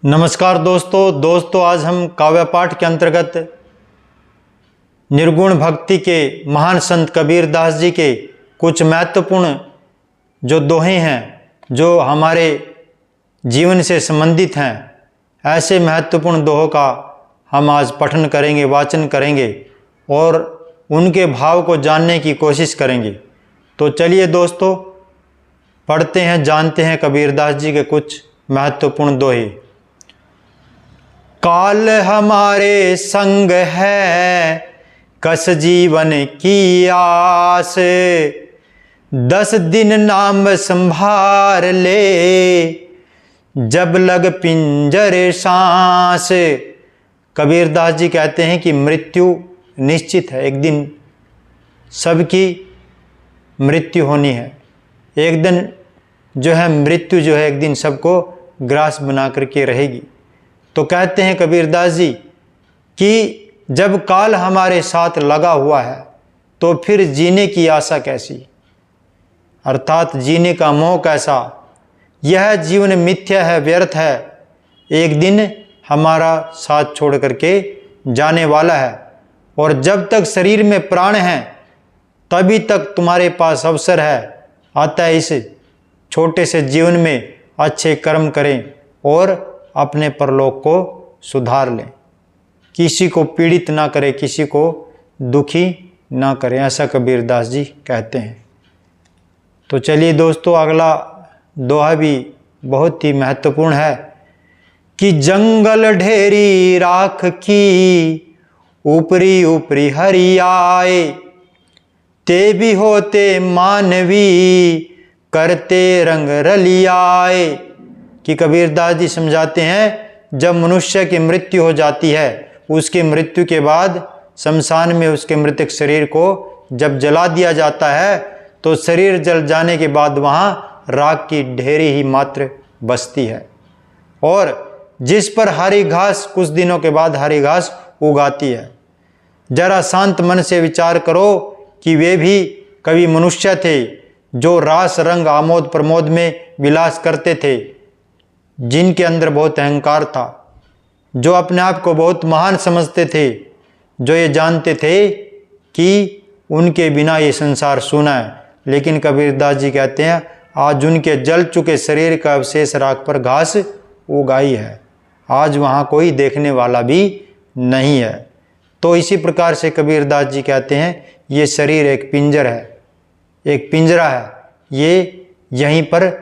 नमस्कार दोस्तों आज हम काव्य पाठ के अंतर्गत निर्गुण भक्ति के महान संत कबीर दास जी के कुछ महत्वपूर्ण जो दोहे हैं जो हमारे जीवन से संबंधित हैं, ऐसे महत्वपूर्ण दोहों का हम आज पठन करेंगे, वाचन करेंगे और उनके भाव को जानने की कोशिश करेंगे। तो चलिए दोस्तों पढ़ते हैं, जानते हैं कबीरदास जी के कुछ महत्वपूर्ण दोहे। काल हमारे संग है कस जीवन की आस, 10 दिन नाम संभार ले जब लग पिंजरे सांस। कबीरदास जी कहते हैं कि मृत्यु निश्चित है, एक दिन सबकी मृत्यु होनी है। एक दिन जो है मृत्यु जो है एक दिन सबको ग्रास बना करके रहेगी। तो कहते हैं कबीरदास जी कि जब काल हमारे साथ लगा हुआ है तो फिर जीने की आशा कैसी, अर्थात जीने का मोह कैसा। यह जीवन मिथ्या है, व्यर्थ है, एक दिन हमारा साथ छोड़ करके जाने वाला है। और जब तक शरीर में प्राण है तभी तक तुम्हारे पास अवसर है, अतः इस छोटे से जीवन में अच्छे कर्म करें और अपने परलोक को सुधार लें, किसी को पीड़ित ना करें, किसी को दुखी ना करें, ऐसा कबीरदास जी कहते हैं। तो चलिए दोस्तों अगला दोहा भी बहुत ही महत्वपूर्ण है कि जंगल ढेरी राख की ऊपरी ऊपरी हरि आए, ते भी होते मानवी करते रंग रलियाए। कि कबीरदास जी समझाते हैं जब मनुष्य की मृत्यु हो जाती है, उसकी मृत्यु के बाद शमशान में उसके मृतक शरीर को जब जला दिया जाता है तो शरीर जल जाने के बाद वहाँ राख की ढेरी ही मात्र बचती है, और जिस पर हरी घास कुछ दिनों के बाद हरी घास उगाती है। जरा शांत मन से विचार करो कि वे भी कभी मनुष्य थे जो रास रंग आमोद प्रमोद में विलास करते थे, जिनके अंदर बहुत अहंकार था, जो अपने आप को बहुत महान समझते थे, जो ये जानते थे कि उनके बिना ये संसार सूना है। लेकिन कबीरदास जी कहते हैं आज उनके जल चुके शरीर का अवशेष राख पर घास उगाई है, आज वहाँ कोई देखने वाला भी नहीं है। तो इसी प्रकार से कबीरदास जी कहते हैं ये शरीर एक पिंजर है, एक पिंजरा है, ये यहीं पर